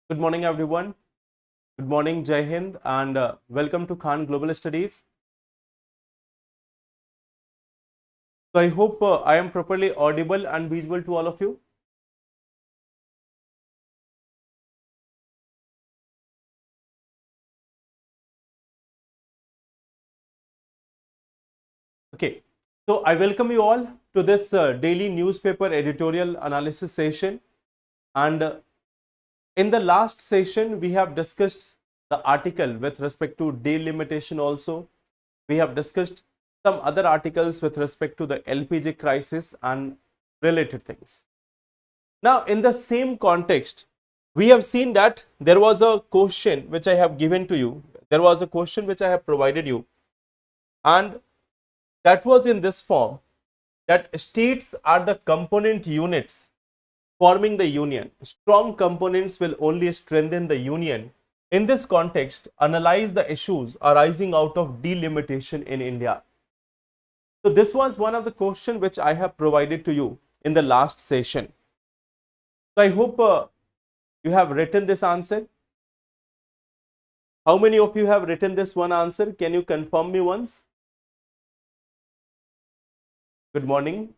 Good morning, everyone. Good morning, Jai Hind, and welcome to Khan Global Studies. So, I hope I am properly audible and visible to all of you. Okay, so I welcome you all to this daily newspaper editorial analysis session. And in the last session, we have discussed the article with respect to delimitation also. We have discussed some other articles with respect to the LPG crisis and related things. Now, in the same context, we have seen that there was a question which I have given to you. There was a question which I have provided you, and that was in this form, that states are the component units forming the union. Strong components will only strengthen the union. In this context, analyze the issues arising out of delimitation in India. So this was one of the questions which I have provided to you in the last session. So I hope you have written this answer. How many of you have written this one answer? Can you confirm me once? Good morning.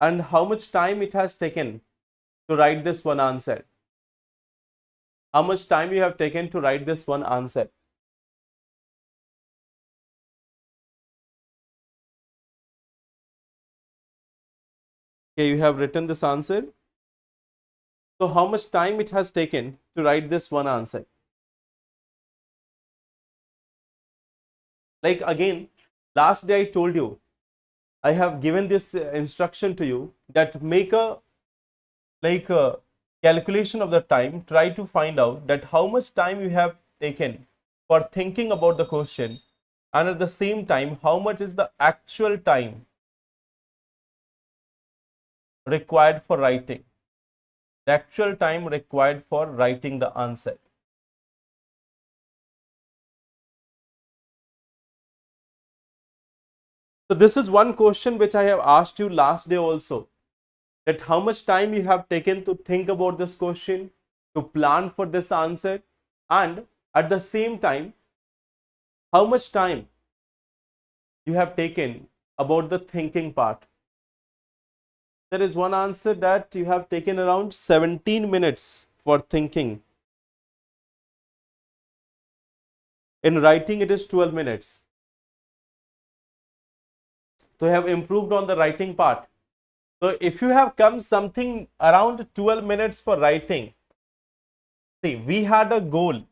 And how much time it has taken to write this one answer? How much time you have taken to write this one answer? Okay, you have written this answer. So how much time it has taken to write this one answer? Like again, last day I told you, I have given this instruction to you that make a calculation of the time. Try to find out that how much time you have taken for thinking about the question, and at the same time how much is the actual time required for writing, the actual time required for writing the answer. So this is one question which I have asked you last day also, that how much time you have taken to think about this question, to plan for this answer, and at the same time how much time you have taken about the thinking part. There is one answer that you have taken around 17 minutes for thinking. In writing, it is 12 minutes. So you have improved on the writing part. So if you have come something around 12 minutes for writing, see, we had a goal.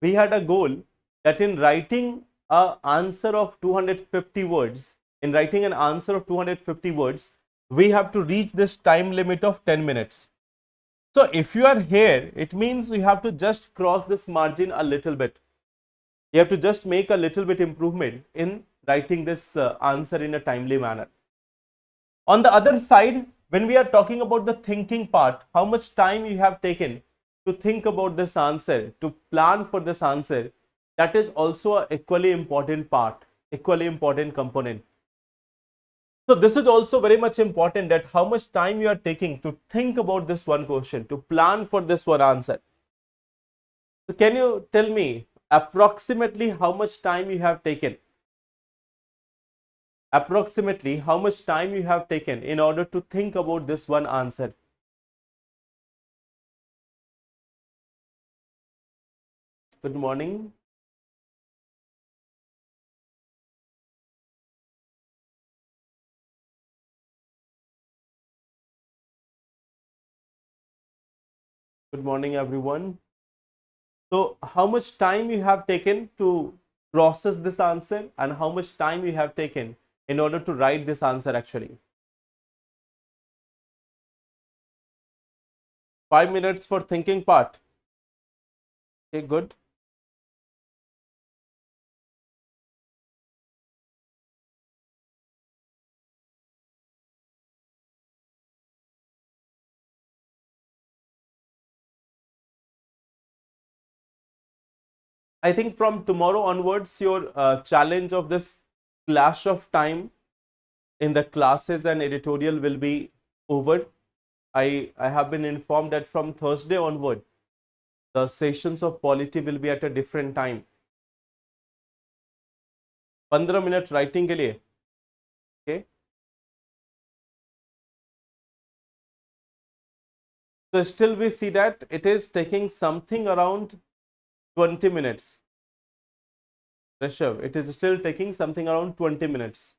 We had a goal that in writing an answer of 250 words, in writing an answer of 250 words, we have to reach this time limit of 10 minutes. So if you are here, it means you have to just cross this margin a little bit. You have to just make a little bit improvement in writing this answer in a timely manner. On the other side, when we are talking about the thinking part, how much time you have taken to think about this answer, to plan for this answer, that is also an equally important part, equally important component. So this is also very much important, that how much time you are taking to think about this one question, to plan for this one answer. So can you tell me approximately how much time you have taken? Approximately how much time you have taken in order to think about this one answer? Good morning. Good morning, everyone. So how much time you have taken to process this answer, and how much time you have taken in order to write this answer actually? 5 minutes for thinking part. Okay, good. I think from tomorrow onwards, your challenge of this clash of time in the classes and editorial will be over. I have been informed that from Thursday onward, the sessions of polity will be at a different time. 15 minute writing के लिए. Okay. So still we see that it is taking something around 20 minutes. Rishabh, it is still taking something around 20 minutes.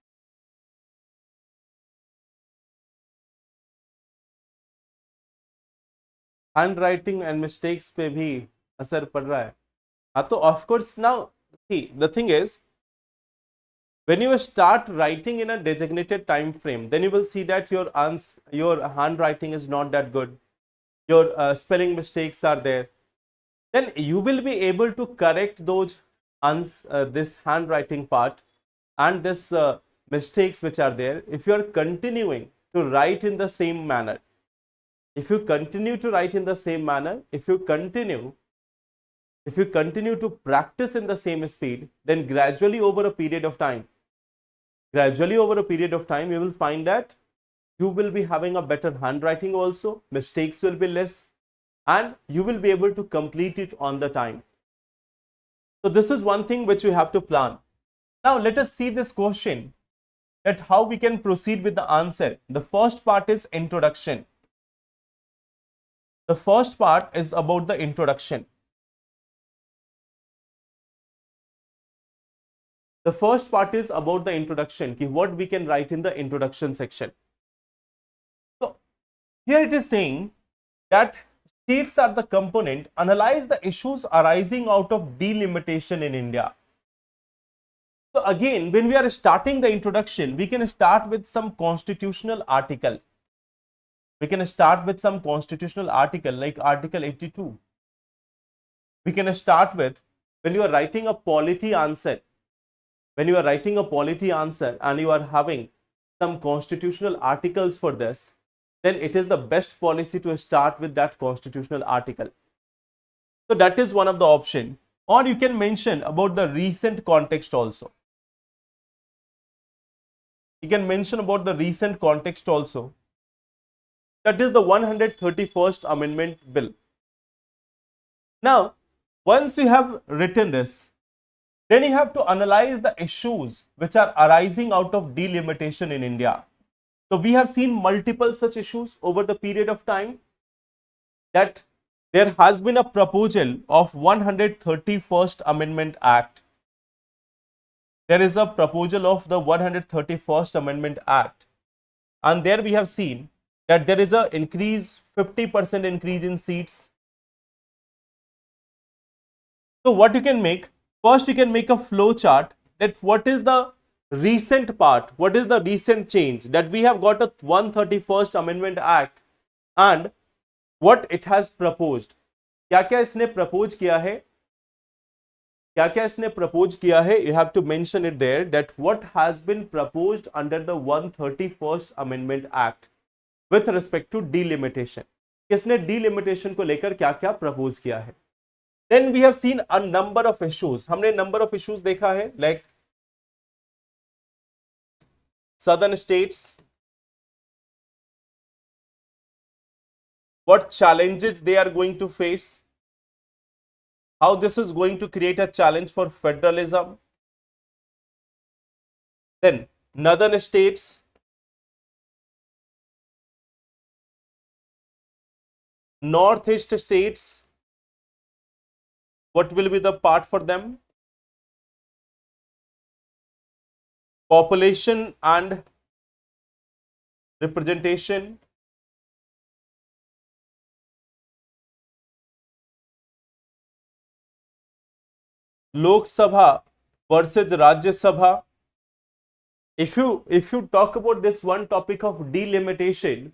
Handwriting and mistakes पे भी असर पड़ रहा है. हाँ तो of course now see the thing is when you start writing in a designated time frame, then you will see that your handwriting is not that good. Your spelling mistakes are there. Then you will be able to correct those this handwriting part and this mistakes which are there if you are continuing to write in the same manner. If you continue to write in the same manner, if you continue to practice in the same speed, then gradually over a period of time, you will find that you will be having a better handwriting also, mistakes will be less, and you will be able to complete it on the time. So this is one thing which you have to plan. Now let us see this question, that how we can proceed with the answer. The first part is introduction. The first part is about the introduction. The first part is about the introduction, what we can write in the introduction section. So here it is saying that states are the component, analyze the issues arising out of delimitation in India. So again, when we are starting the introduction, we can start with some constitutional article. We can start with some constitutional article like Article 82. We can start with, when you are writing a polity answer, and you are having some constitutional articles for this, then it is the best policy to start with that constitutional article. So that is one of the option. Or you can mention about the recent context also. You can mention about the recent context also. That is the 131st Amendment Bill. Now, once you have written this, then you have to analyze the issues which are arising out of delimitation in India. So we have seen multiple such issues over the period of time, that there has been a proposal of 131st Amendment Act. There is a proposal of the 131st Amendment Act. And there we have seen that there is a 50% increase in seats. So what you can make? First, you can make a flow chart that what is the recent part, what is the recent change, that we have got a 131st Amendment Act and what it has proposed. क्या क्या इसने propose किया है? क्या क्या इसने propose किया है? You have to mention it there, that what has been proposed under the 131st Amendment Act with respect to delimitation. किसने delimitation को लेकर क्या क्या propose किया है? Then we have seen a number of issues. हमने number of issues देखा है, like southern states, what challenges they are going to face, how this is going to create a challenge for federalism. Then northern states, northeast states, what will be the part for them? Population and representation. Lok Sabha versus Rajya Sabha. If you talk about this one topic of delimitation,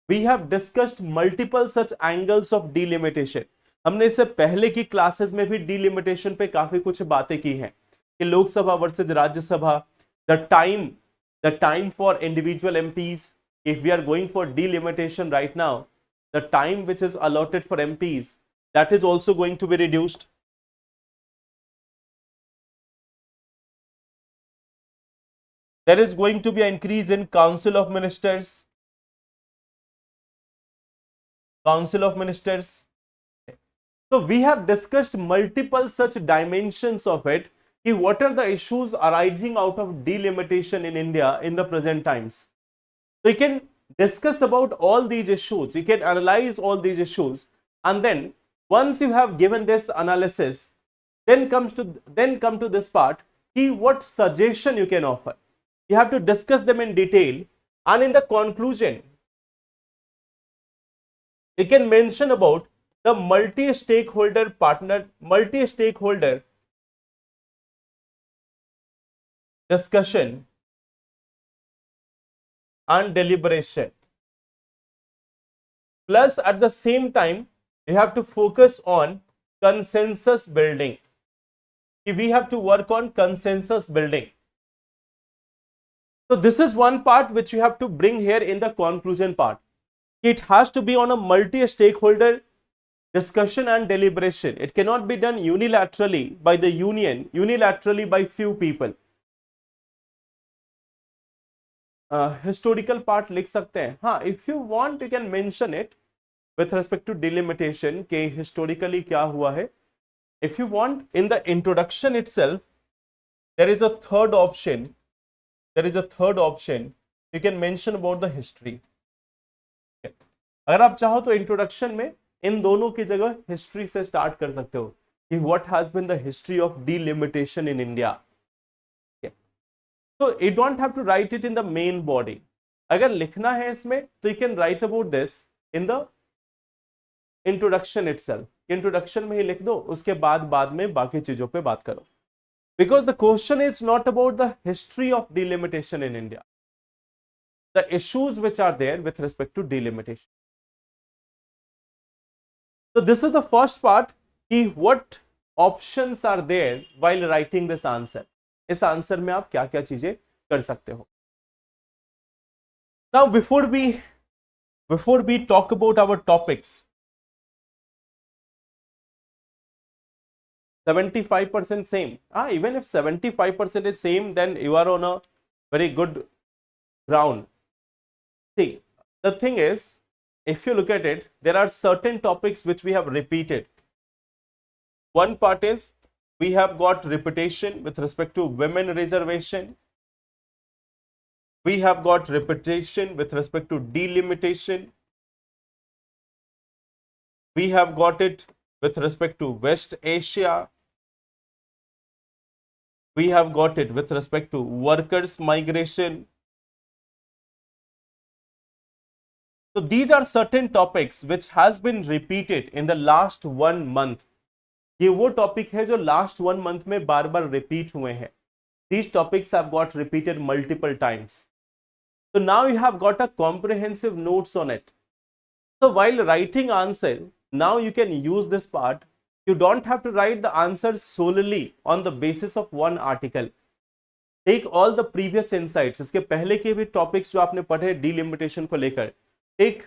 we have discussed multiple such angles of delimitation. हमने इससे पहले की classes में भी delimitation पे काफी कुछ बातें की हैं कि Lok Sabha versus Rajya Sabha, the time for individual MPs. If we are going for delimitation right now, the time which is allotted for MPs, that is also going to be reduced. There is going to be an increase in Council of Ministers. Council of Ministers. So we have discussed multiple such dimensions of it. What are the issues arising out of delimitation in India in the present times? So you can discuss about all these issues, you can analyze all these issues, and then once you have given this analysis, then come to this part, what suggestion you can offer. You have to discuss them in detail, and in the conclusion, you can mention about the multi-stakeholder discussion and deliberation. Plus, at the same time, you have to focus on consensus building. We have to work on consensus building. So this is one part which you have to bring here in the conclusion part. It has to be on a multi-stakeholder discussion and deliberation. It cannot be done unilaterally by the union, unilaterally by few people. Historical part लिख सकते हैं. हाँ, if you want you can mention it with respect to delimitation के historically क्या हुआ है. If you want, in the introduction itself, there is a third option. You can mention about the history. अगर आप चाहो तो इंट्रोडक्शन में इन दोनों की जगह हिस्ट्री से स्टार्ट कर सकते हो कि what has been the history of delimitation in India. So you don't have to write it in the main body. अगर लिखना है इसमें तो you can write about this in the introduction itself. Introduction में ही लिख दो, उसके बाद में बाकी चीजों पे बात करो. Because the question is not about the history of delimitation in India. The issues which are there with respect to delimitation. So this is the first part. What options are there while writing this answer? इस answer में आप क्या क्या चीजें कर सकते हो. Now before we talk about our topics, 75% same. Even if 75% is same, then you are on a very good ground. See, the thing is, if you look at it, there are certain topics which we have repeated. One part is we have got repetition with respect to women reservation. We have got repetition with respect to delimitation. We have got it with respect to West Asia. We have got it with respect to workers' migration. So these are certain topics which has been repeated in the last 1 month. ये वो topic है जो last 1 month में बार बार repeat हुए हैं. These topics have got repeated multiple times. So now you have got a comprehensive notes on it. So while writing answer, now you can use this part. You don't have to write the answer solely on the basis of one article. Take all the previous insights. इसके पहले के भी topics जो आपने पढ़े delimitation को लेकर, take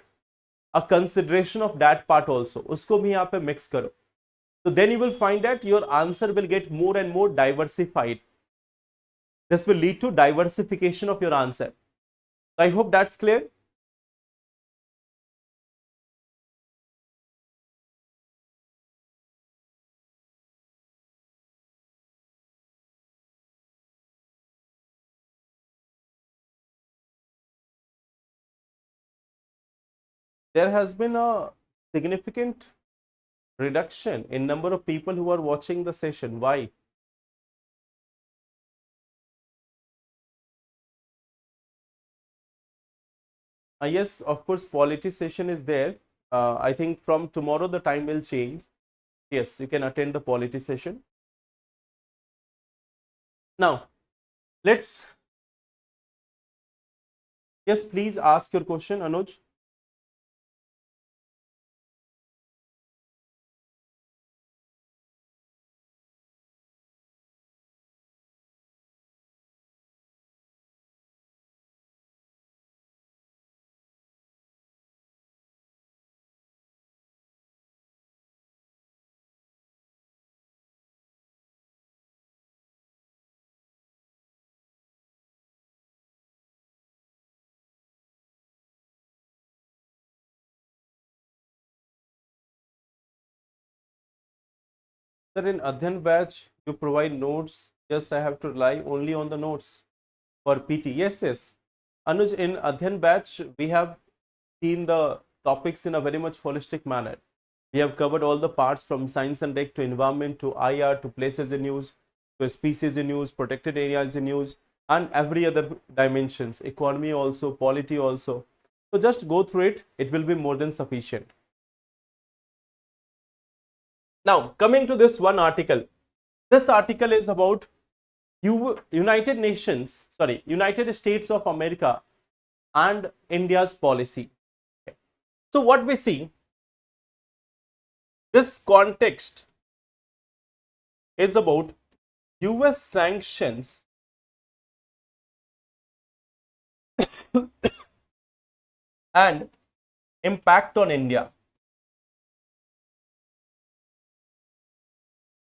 a consideration of that part also. उसको भी यहाँ पे mix करो. So then you will find that your answer will get more and more diversified. This will lead to diversification of your answer. I hope that's clear. There has been a significant reduction in number of people who are watching the session. Why? Yes, of course, polity session is there. I think from tomorrow the time will change. Yes, you can attend the polity session. Now, let's. Yes, please ask your question, Anuj. Sir, in Adhyan batch, you provide notes. Yes, I have to rely only on the notes for PT. Yes, yes. Anuj, in Adhyan batch, we have seen the topics in a very much holistic manner. We have covered all the parts from science and tech to environment to IR to places in use to species in use, protected areas in use, and every other dimensions, economy also, polity also. So just go through it, it will be more than sufficient. Now, coming to this one article. This article is about United States of America and India's policy. So what we see, this context is about US sanctions and impact on India.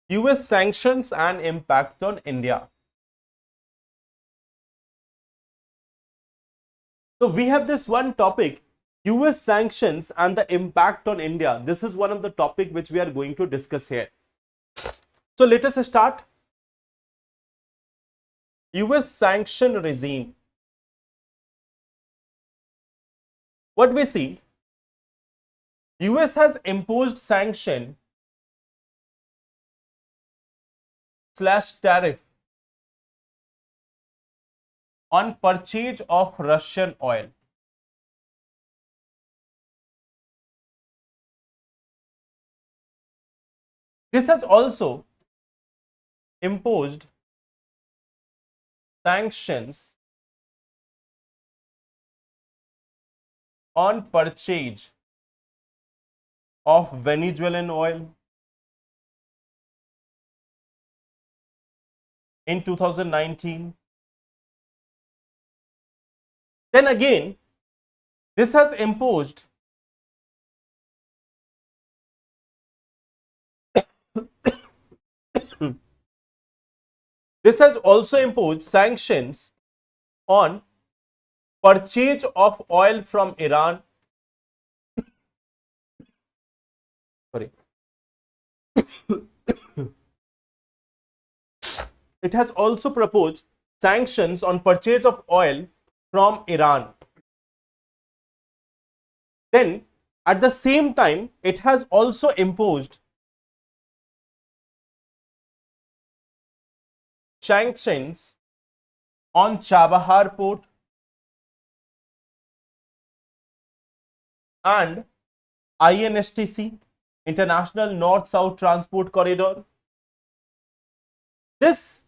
US sanctions and impact on India. So we have this one topic, US sanctions and the impact on India. This is one of the topic which we are going to discuss here. So let us start. US sanction regime. What we see, US has imposed sanction / tariff on purchase of Russian oil. This has also imposed sanctions on purchase of Venezuelan oil in 2019. Then again, this has imposed this has also imposed sanctions on purchase of oil from Iran. Sorry. It has also proposed sanctions on purchase of oil from Iran. Then, at the same time, it has also imposed sanctions on Chabahar port and INSTC, International North-South Transport Corridor. This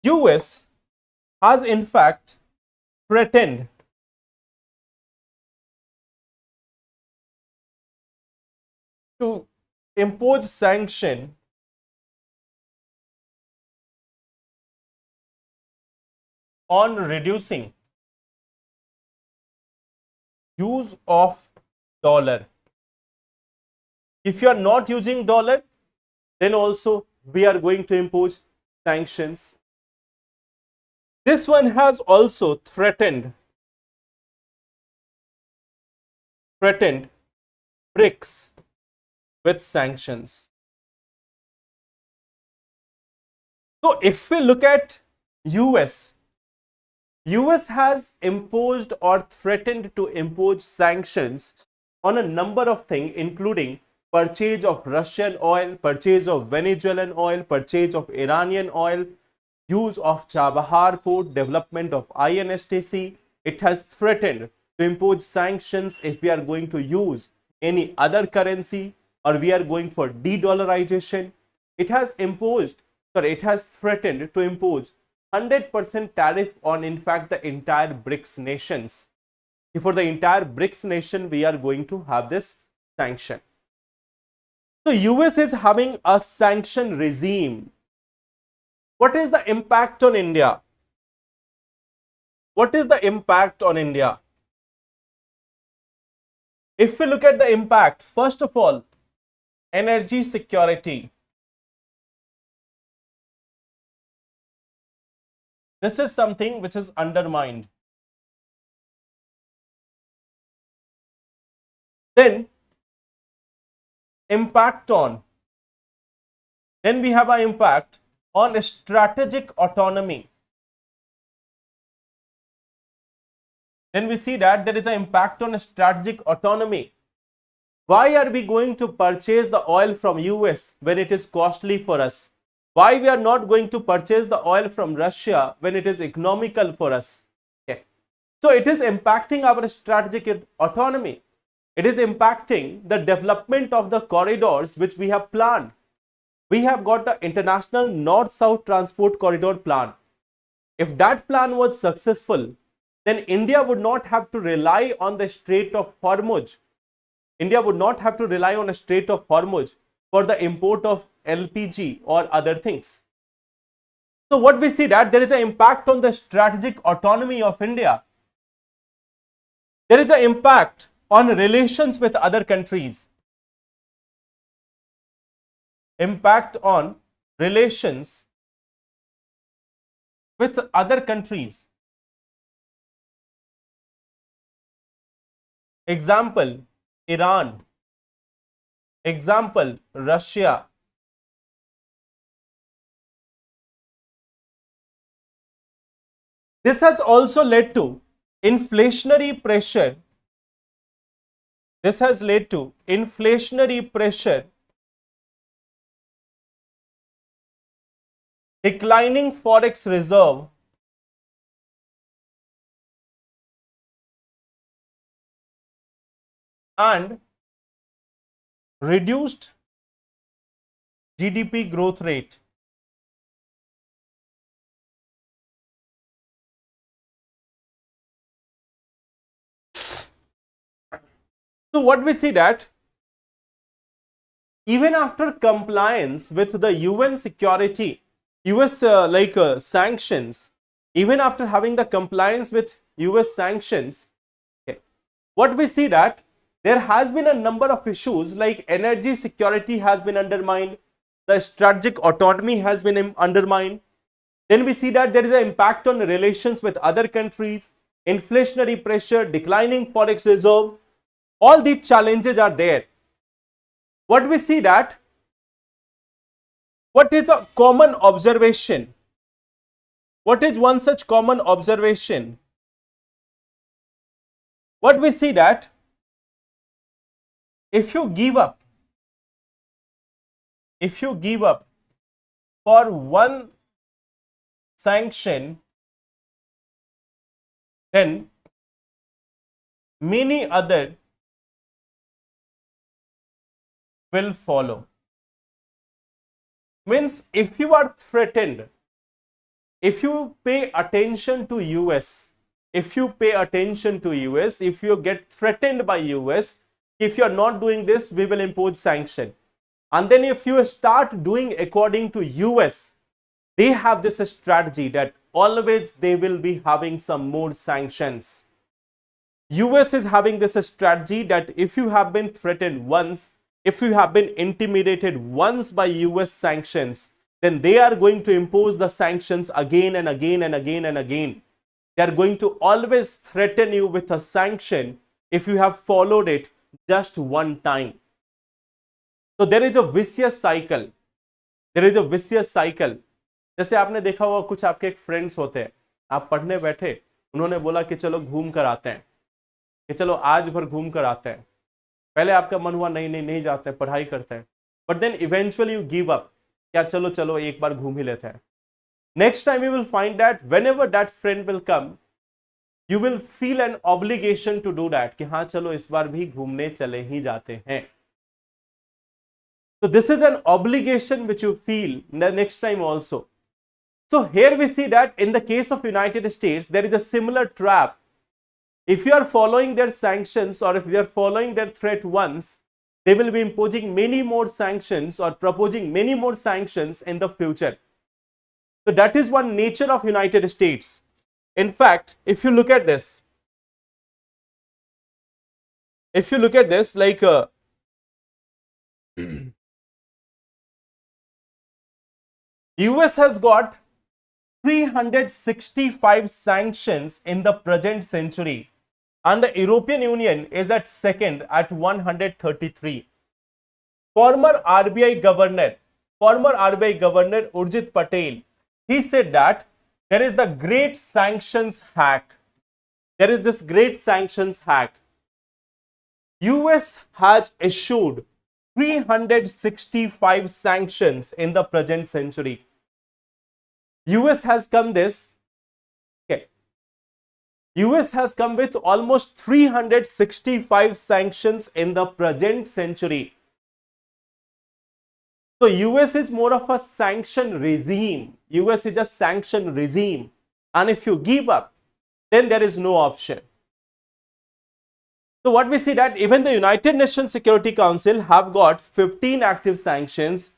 US has in fact threatened to impose sanction on reducing use of dollar. If you are not using dollar, then also we are going to impose sanctions. This one has also threatened BRICS with sanctions. So if we look at US has imposed or threatened to impose sanctions on a number of things, including purchase of Russian oil, purchase of Venezuelan oil, purchase of Iranian oil, use of Chabahar port, development of INSTC. It has threatened to impose sanctions if we are going to use any other currency or we are going for de-dollarization. It has threatened to impose 100% tariff on, in fact, the entire BRICS nations. For the entire BRICS nation, we are going to have this sanction. So US is having a sanction regime. What is the impact on India? What is the impact on India? If we look at the impact, first of all, energy security. This is something which is undermined. Then, impact on Then we have an impact on strategic autonomy. Then we see that there is an impact on strategic autonomy. Why are we going to purchase the oil from US when it is costly for us? Why we are not going to purchase the oil from Russia when it is economical for us? Okay. So it is impacting our strategic autonomy. It is impacting the development of the corridors which we have planned. We have got the international north-south transport corridor plan. If that plan was successful, then India would not have to rely on the Strait of Hormuz. India would not have to rely on a Strait of Hormuz for the import of LPG or other things. So what we see that there is an impact on the strategic autonomy of India. There is an impact on relations with other countries. Impact on relations with other countries. Example, Iran. Example, Russia. This has also led to inflationary pressure. This has led to inflationary pressure, declining forex reserve, and reduced GDP growth rate. So what we see that even after compliance with the UN security, US sanctions, even after having the compliance with US sanctions, okay, what we see that there has been a number of issues like energy security has been undermined, the strategic autonomy has been undermined. Then we see that there is an impact on relations with other countries, inflationary pressure, declining forex reserve. All these challenges are there. What we see that, what is a common observation? What is one such common observation? What we see that if you give up for one sanction, then many other will follow. Means if you are threatened, if you pay attention to US, if you get threatened by US, if you are not doing this, we will impose sanction. And then if you start doing according to US, they have this strategy that always they will be having some more sanctions. US is having this strategy that if you have been threatened once, if you have been intimidated once by US sanctions, then they are going to impose the sanctions again and again and again and again. They are going to always threaten you with a sanction if you have followed it just one time. So there is a vicious cycle. जैसे आपने देखा होगा कुछ आपके एक friends होते हैं, आप पढ़ने बैठे, उन्होंने बोला कि चलो घूम कर आते हैं, कि चलो आज भर घूम कर आते हैं. पहले आपका मन हुआ नहीं जाते हैं, पढ़ाई करते हैं, but then eventually you give up, क्या चलो एक बार घूम ही लेते हैं. Next time you will find that whenever that friend will come, you will feel an obligation to do that कि हाँ चलो इस बार भी घूमने चले ही जाते हैं. So this is an obligation which you feel the next time also. So here we see that in the case of United States, there is a similar trap. If you are following their sanctions or if you are following their threat once, they will be imposing many more sanctions or proposing many more sanctions in the future. So that is one nature of United States. In fact, if you look at this, like US has got 365 sanctions in the present century, and the European Union is at second at 133. Former RBI governor former RBI Governor Urjit Patel, he said that there is the great sanctions hack. There is this great sanctions hack. US has issued 365 sanctions in the present century. US has come this, okay. US has come with almost 365 sanctions in the present century. So US is more of a sanction regime. US is a sanction regime. And if you give up, then there is no option. So what we see that even the United Nations Security Council have got 15 active sanctions.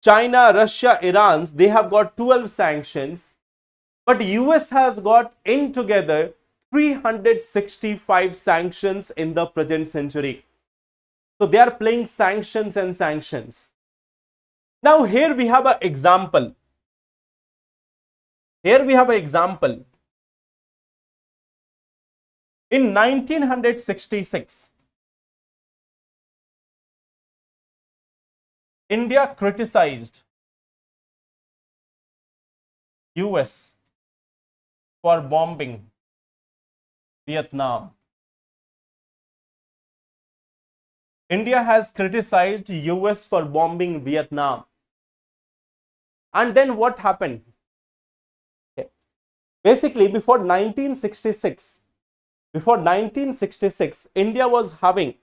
China, Russia, Iran, they have got 12 sanctions. But US has got in together 365 sanctions in the present century. So they are playing sanctions and sanctions. Now here we have an example. Here we have an example. In 1966, India criticized US for bombing Vietnam. India has criticized US for bombing Vietnam. And then what happened? Okay. Basically, before 1966, India was having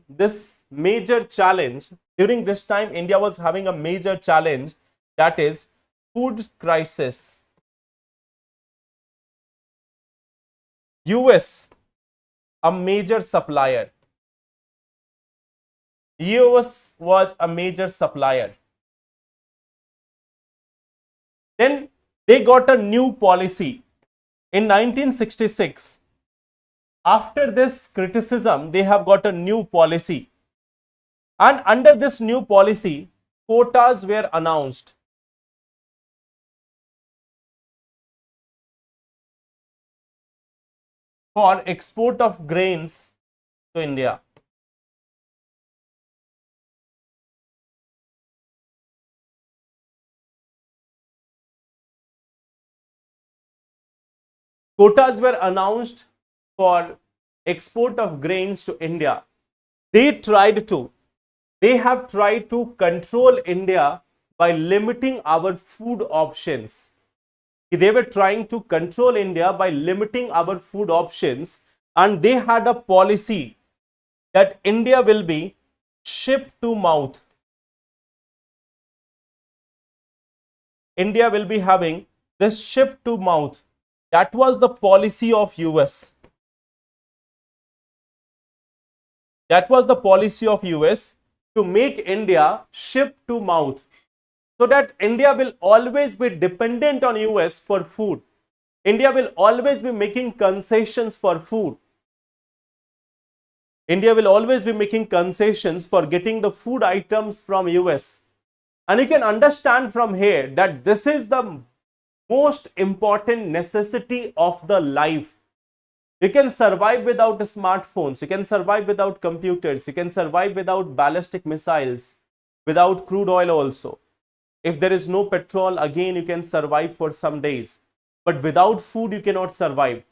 this major challenge. During this time, India was having a major challenge, that is food crisis. US, a major supplier. US was a major supplier. Then they got a new policy. In 1966, after this criticism, they have got a new policy. And under this new policy, quotas were announced. For export of grains to India. Quotas were announced for export of grains to India. They have tried to control India by limiting our food options. They were trying to control India by limiting our food options, and they had a policy that India will be ship to mouth. India will be having this ship to mouth. That was the policy of US. That was the policy of US, to make India ship to mouth, so that India will always be dependent on US for food. India will always be making concessions for food. India will always be making concessions for getting the food items from US. And you can understand from here that this is the most important necessity of the life. You can survive without smartphones, you can survive without computers, you can survive without ballistic missiles, without crude oil also. If there is no petrol, again you can survive for some days. But without food, you cannot survive.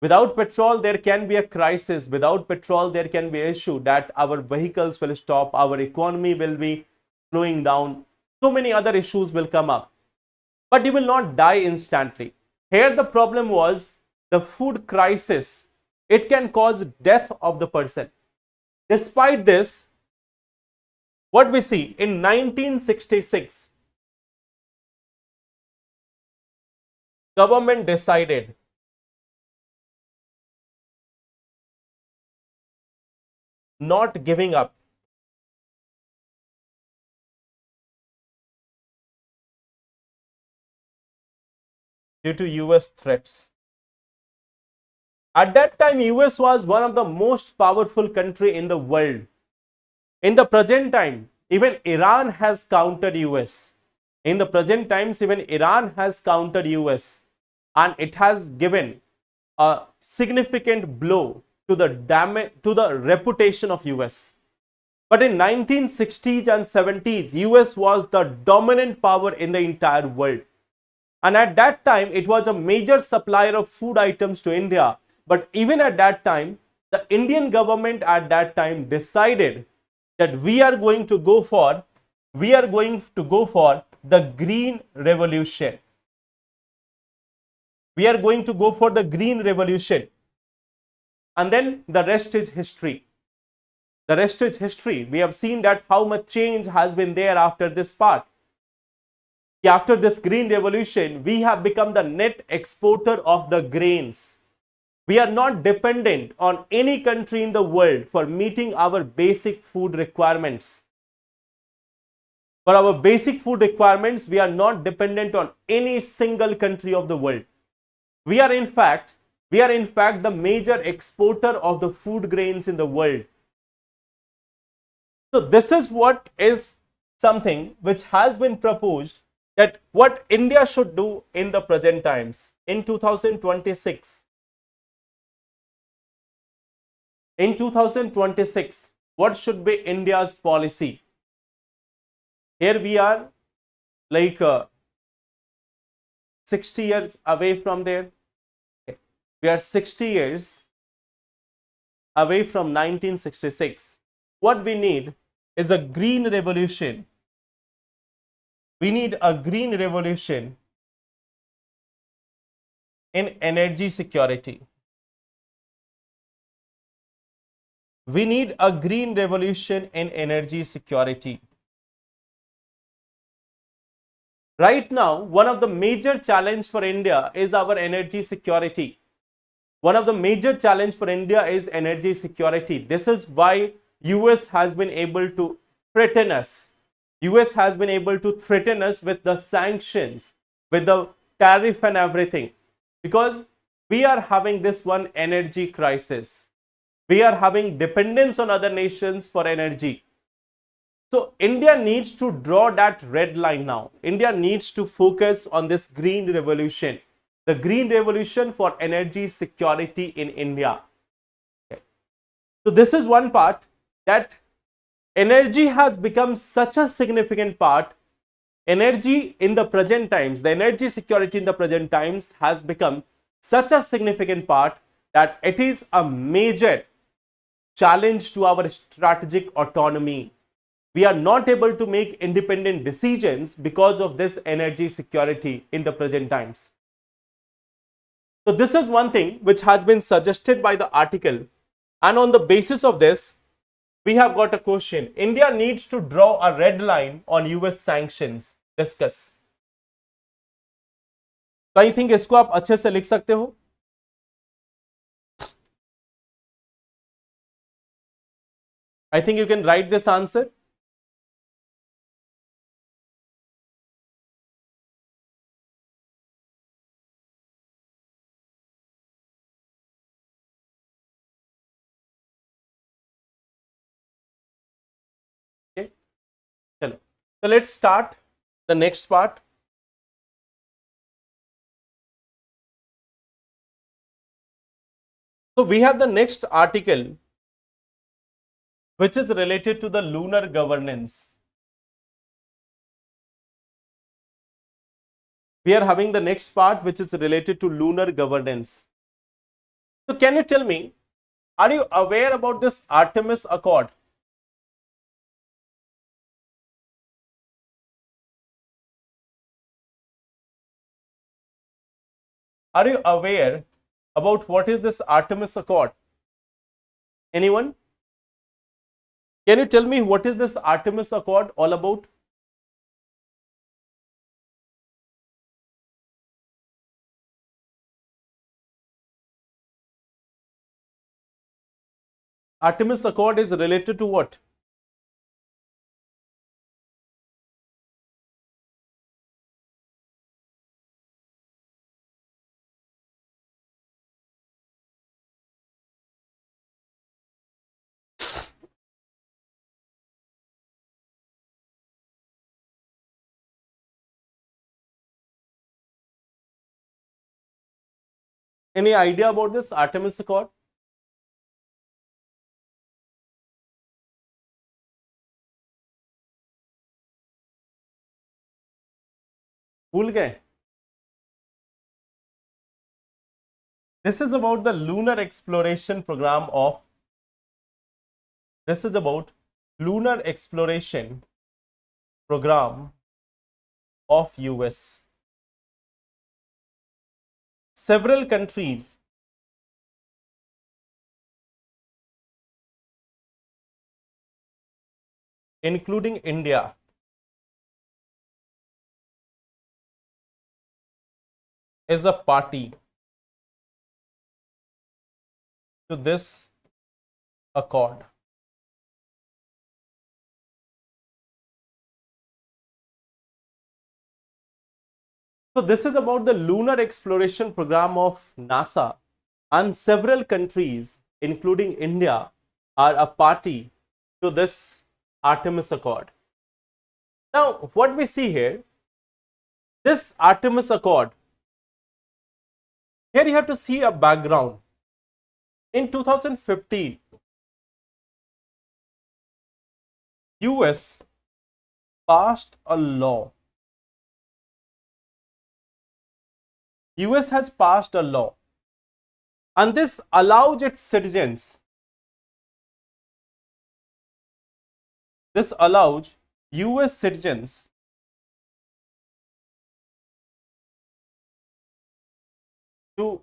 Without petrol, there can be a crisis. Without petrol, there can be an issue that our vehicles will stop, our economy will be slowing down. So many other issues will come up. But you will not die instantly. Here the problem was the food crisis. It can cause death of the person. Despite this, what we see in 1966, government decided not giving up. Due to US threats. At that time, US was one of the most powerful country in the world. In the present time, even Iran has countered US. In the present times, even Iran has countered US, and it has given a significant blow to the reputation of US. But in 1960s and 70s, US was the dominant power in the entire world. And at that time, it was a major supplier of food items to India. But even at that time, the Indian government at that time decided that we are going to go for the green revolution. We are going to go for the green revolution. And then the rest is history. The rest is history. We have seen that how much change has been there after this part. After this green revolution, we have become the net exporter of the grains. We are not dependent on any country in the world for meeting our basic food requirements. For our basic food requirements, we are not dependent on any single country of the world. We are in fact the major exporter of the food grains in the world. So this is what is something which has been proposed, that what India should do in the present times in 2026. In 2026, what should be India's policy? Here we are like 60 years away from there. We are 60 years away from 1966. What we need is a green revolution. We need a green revolution in energy security. We need a green revolution in energy security. Right now, one of the major challenges for India is our energy security. One of the major challenges for India is energy security. This is why US has been able to threaten us. US has been able to threaten us with the sanctions, with the tariff and everything, because we are having this one energy crisis. We are having dependence on other nations for energy. So India needs to draw that red line now. India needs to focus on this green revolution, the green revolution for energy security in India. Okay. So this is one part, that energy has become such a significant part. Energy in the present times, the energy security in the present times has become such a significant part that it is a major challenge to our strategic autonomy. We are not able to make independent decisions because of this energy security in the present times. So this is one thing which has been suggested by the article, and on the basis of this, we have got a question. India needs to draw a red line on US sanctions. Discuss. तो I think इसको आप अच्छे से लिख सकते हो. I think you can write this answer. Okay. Chalo. So let's start the next part. So we have the next article, which is related to the lunar governance. We are having the next part, which is related to lunar governance. So can you tell me, are you aware about this Artemis Accord? Are you aware about what is this Artemis Accord? Anyone? Can you tell me what is this Artemis Accord all about? Artemis Accord is related to what? Any idea about this Artemis Accord? भूल गए? This is about the lunar exploration program of, this is about lunar exploration program of US. Several countries including India is a party to this accord. So this is about the lunar exploration program of NASA, and several countries including India are a party to this Artemis Accord. Now what we see here, this Artemis Accord, here you have to see a background. In 2015, US passed a law. US has passed a law, and this allows its citizens, this allows US citizens to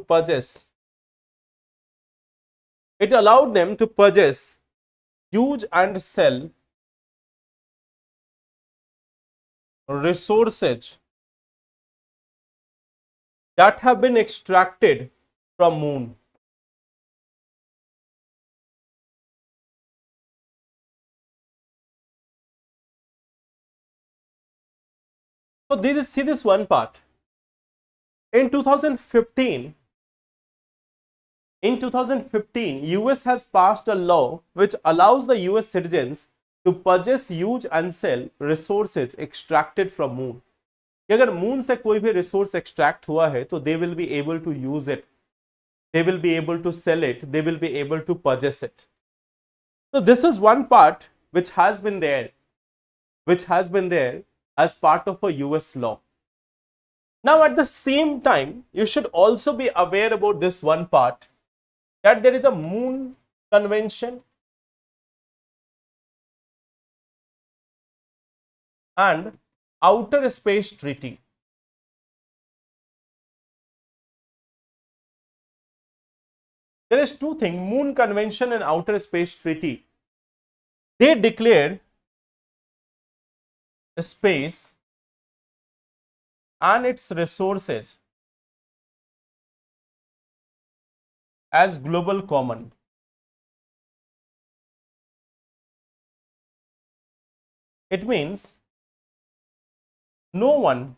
purchase, it allowed them to purchase, use and sell resources that have been extracted from moon. So see this one part. In 2015, US has passed a law which allows the US citizens to purchase, use and sell resources extracted from moon. कि अगर moon से कोई भी resource extract हुआ है तो they will be able to use it, they will be able to sell it, they will be able to purchase it. So this is one part which has been there as part of a US law. Now at the same time, you should also be aware about this one part, that there is a moon convention and outer space treaty. There is two things, moon convention and outer space treaty. They declare space and its resources as global common. It means no one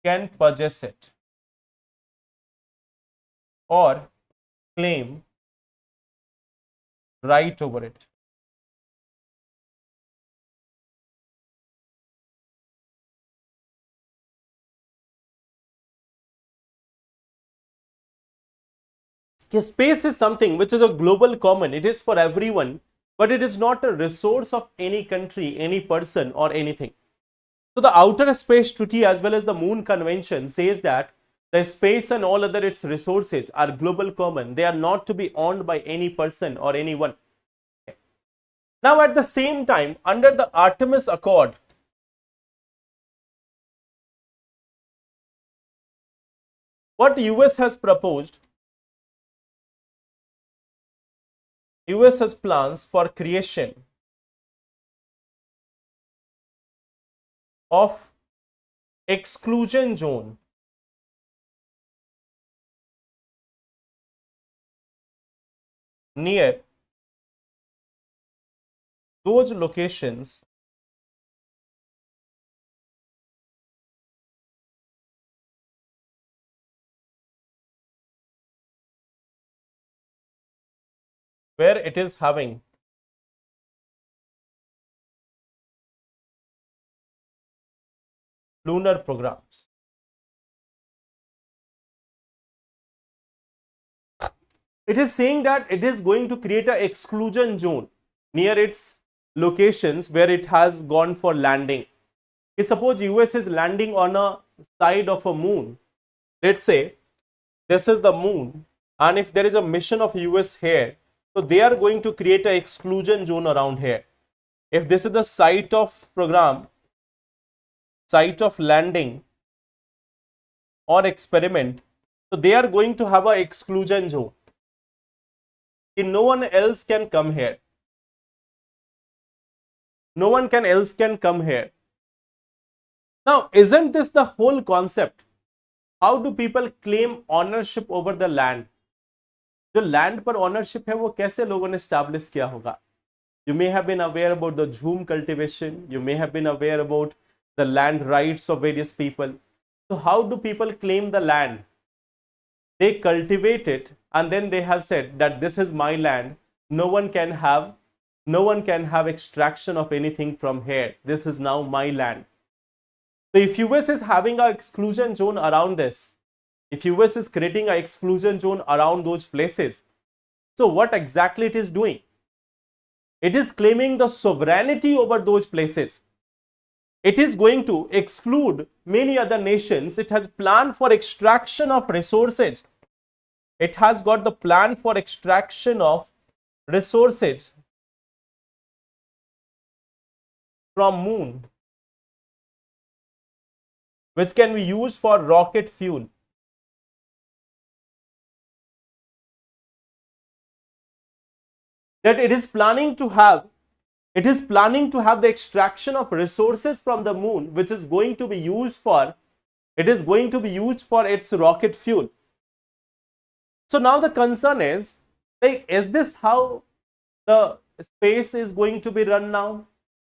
can purchase it or claim right over it. Space is something which is a global common. It is for everyone, but it is not a resource of any country, any person or anything. So the outer space treaty as well as the moon convention says that the space and all other its resources are global common. They are not to be owned by any person or anyone. Now at the same time, under the Artemis Accord, what US has proposed, US has plans for creation of exclusion zone near those locations where it is having lunar programs. It is saying that it is going to create an exclusion zone near its locations where it has gone for landing. Suppose US is landing on a side of a moon. Let's say this is the moon, and if there is a mission of US here, so they are going to create an exclusion zone around here. If this is the site of program, site of landing or experiment, so they are going to have an exclusion zone. No one else can come here. No one else can come here. Now, isn't this the whole concept? How do people claim ownership over the land? जो land पर ownership है वो कैसे लोगों ने establish किया होगा? You may have been aware about the jhum cultivation. You may have been aware about the land rights of various people. So how do people claim the land? They cultivate it and then they have said that this is my land. No one can have extraction of anything from here. This is now my land. So if US is having an exclusion zone around this, if US is creating an exclusion zone around those places, so what exactly it is doing? It is claiming the sovereignty over those places. It is going to exclude many other nations. It has planned for extraction of resources. It has got the plan for extraction of resources from moon, which can be used for rocket fuel. That it is planning to have the extraction of resources from the moon, which is going to be used for its rocket fuel. So now the concern is, like, is this how the space is going to be run now?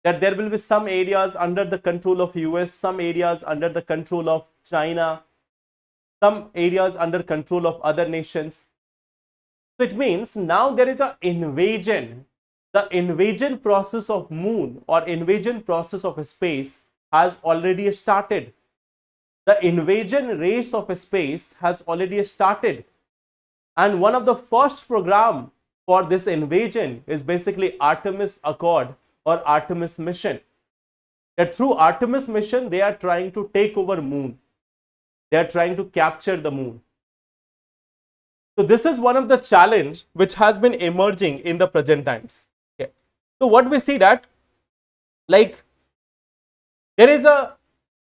That there will be some areas under the control of US, some areas under the control of China, some areas under control of other nations. So it means now there is an invasion. The invasion process of moon or invasion process of space has already started. The invasion race of space has already started. And one of the first program for this invasion is basically Artemis Accord or Artemis mission. That through Artemis mission, they are trying to take over moon. They are trying to capture the moon. So this is one of the challenge which has been emerging in the present times. Okay. So what we see that, like, there is a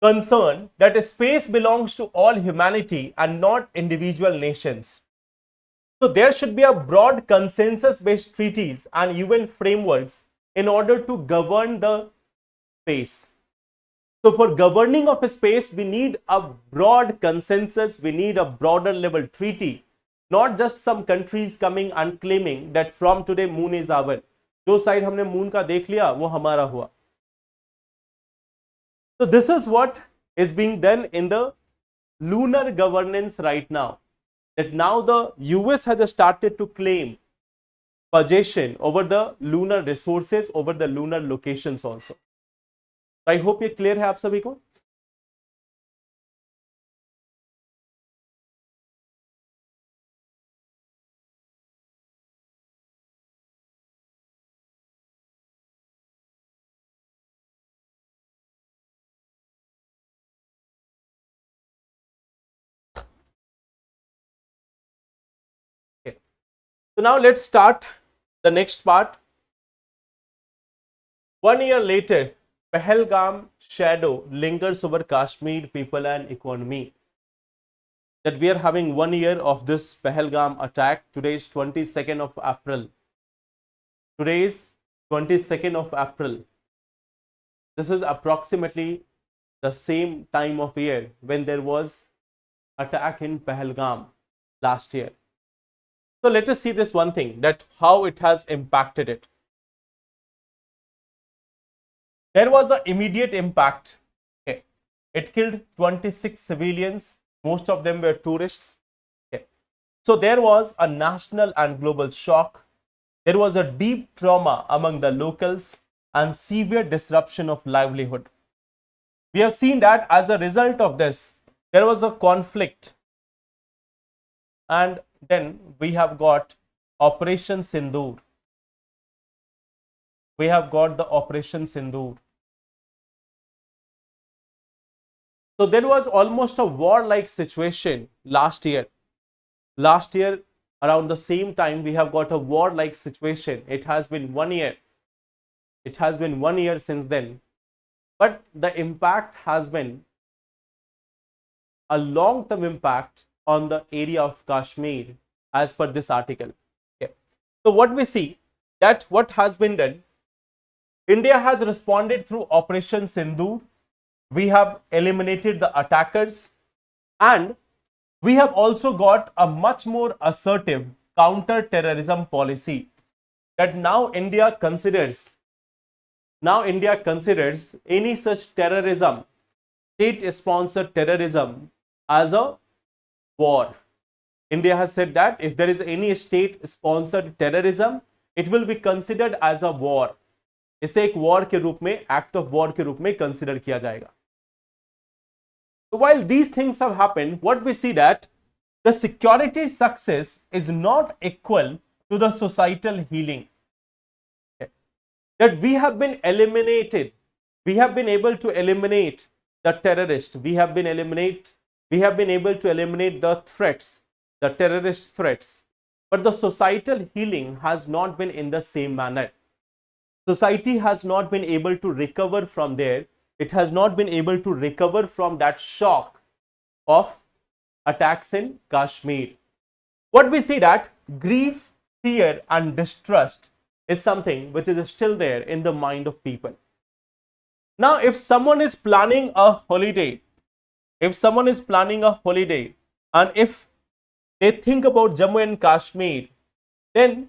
concern that space belongs to all humanity and not individual nations. So there should be a broad consensus-based treaties and UN frameworks in order to govern the space. So for governing of a space, we need a broad consensus, we need a broader level treaty, not just some countries coming and claiming that from today moon is our. जो side हमने moon का देख लिया वो हमारा हुआ. So this is what is being done in the lunar governance right now. That now the US has started to claim possession over the lunar resources, over the lunar locations also. I hope ये clear है आप सभी को. So now let's start the next part. 1 year later, Pahalgam shadow lingers over Kashmir people and economy. That we are having 1 year of this Pahalgam attack. Today is 22nd of April. Today is 22nd of April. This is approximately the same time of year when there was attack in Pahalgam last year. So let us see this one thing, that how it has impacted it. There was an immediate impact. Okay. It killed 26 civilians. Most of them were tourists. Okay. So there was a national and global shock. There was a deep trauma among the locals and severe disruption of livelihood. We have seen that as a result of this, there was a conflict. And then we have got Operation Sindoor. we have got the Operation Sindoor. So there was almost a war-like situation last year. Last year, around the same time, we have got a war-like situation. It has been 1 year. It has been 1 year since then. But the impact has been a long-term impact on the area of Kashmir as per this article. Okay. So what we see that what has been done, India has responded through Operation Sindoor. We have eliminated the attackers, and we have also got a much more assertive counter-terrorism policy that now India considers any such terrorism, state-sponsored terrorism, as a war. India has said that if there is any state-sponsored terrorism, it will be considered as a war. इसे एक war के रूप में, act of war के रूप में consider किया जाएगा. So while these things have happened, what we see that the security success is not equal to the societal healing. Okay. That we have been eliminated, we have been able to eliminate the terrorist, we have been able to eliminate the threats, the terrorist threats, but the societal healing has not been in the same manner. Society has not been able to recover from there. It has not been able to recover from that shock of attacks in Kashmir. What we see that grief, fear and distrust is something which is still there in the mind of people. Now, if someone is planning a holiday, and if they think about Jammu and Kashmir, then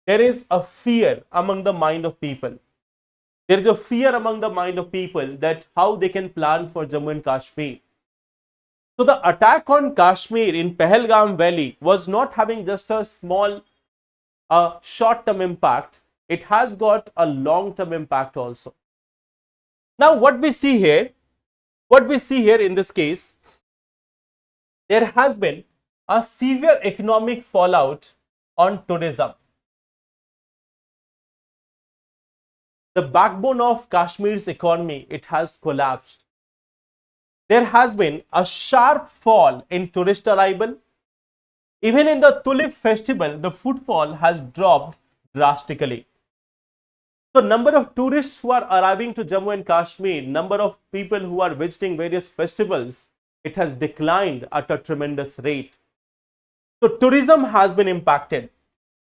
there is a fear among the mind of people. There is a fear among the mind of people that how they can plan for Jammu and Kashmir. So the attack on Kashmir in Pahalgam Valley was not having just a small short-term impact. It has got a long-term impact also. Now what we see here in this case, there has been a severe economic fallout on tourism. The backbone of Kashmir's economy, it has collapsed. There has been a sharp fall in tourist arrival. Even in the Tulip festival, the footfall has dropped drastically. So number of tourists who are arriving to Jammu and Kashmir, number of people who are visiting various festivals, it has declined at a tremendous rate. So tourism has been impacted.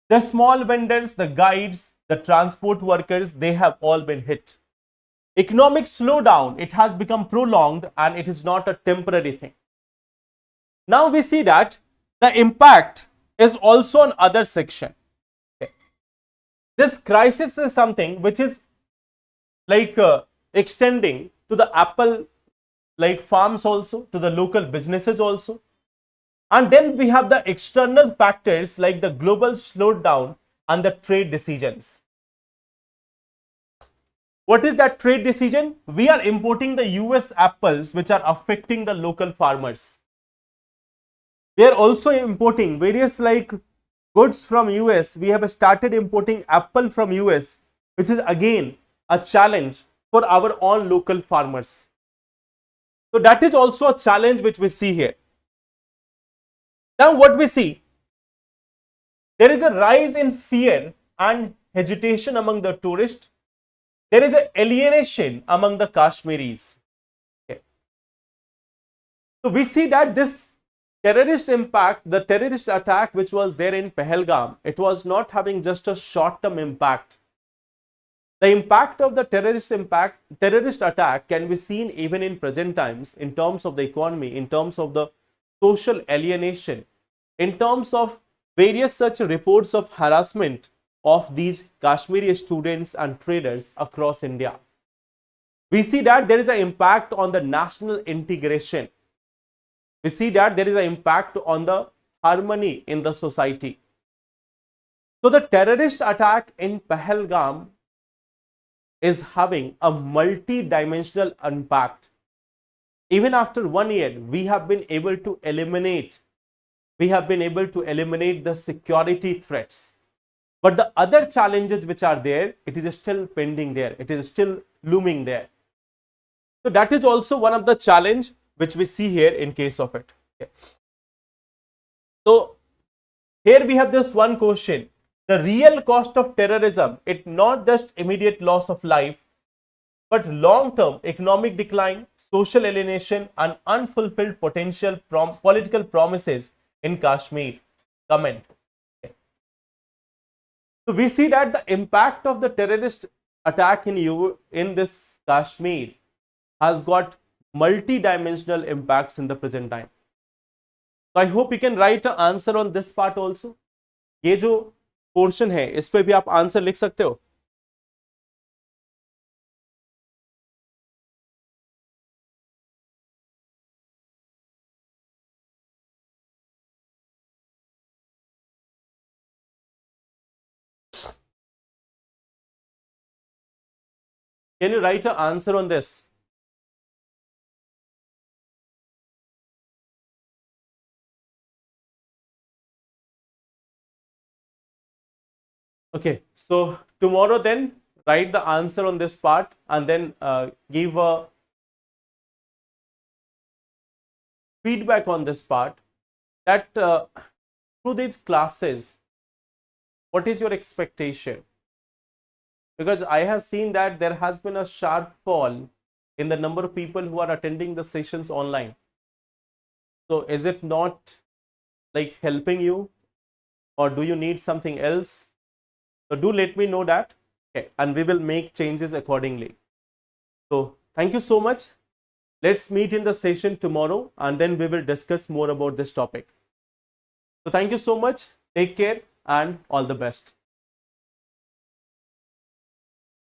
The small vendors, the guides, the transport workers, they have all been hit. Economic slowdown, it has become prolonged and it is not a temporary thing. Now we see that the impact is also on other section. Okay. This crisis is something which is like extending to the apple like farms also, to the local businesses also. And then we have the external factors like the global slowdown and the trade decisions. What is that trade decision? We are importing the US apples which are affecting the local farmers. We are also importing various like goods from US. We have started importing apple from US, which is again a challenge for our own local farmers. So that is also a challenge which we see here. Now what we see, there is a rise in fear and hesitation among the tourists. There is an alienation among the Kashmiris. Okay. So we see that this terrorist impact, the terrorist attack which was there in Pahalgam, it was not having just a short-term impact. The impact of the terrorist attack can be seen even in present times in terms of the economy, in terms of the social alienation, in terms of various such reports of harassment of these Kashmiri students and traders across India. We see that there is an impact on the national integration. We see that there is an impact on the harmony in the society. So the terrorist attack in Pahalgam is having a multi-dimensional impact. Even after 1 year, we have been able to eliminate the security threats. But the other challenges which are there, it is still pending there. It is still looming there. So that is also one of the challenge which we see here in case of it. Okay. So here we have this one question. The real cost of terrorism, it not just immediate loss of life, but long-term economic decline, social alienation, and unfulfilled potential political promises in Kashmir. Comment. Okay. So we see that the impact of the terrorist attack in this Kashmir has got multi-dimensional impacts in the present time. So I hope you can write an answer on this part also. ये जो portion है, इस पे भी आप answer लिख सकते हो. Can you write an answer on this? Okay, so tomorrow then write the answer on this part and then give a feedback on this part that through these classes, what is your expectation? Because I have seen that there has been a sharp fall in the number of people who are attending the sessions online. So is it not like helping you, or do you need something else? So do let me know that, okay, and we will make changes accordingly. So thank you so much. Let's meet in the session tomorrow and then we will discuss more about this topic. So thank you so much. Take care and all the best.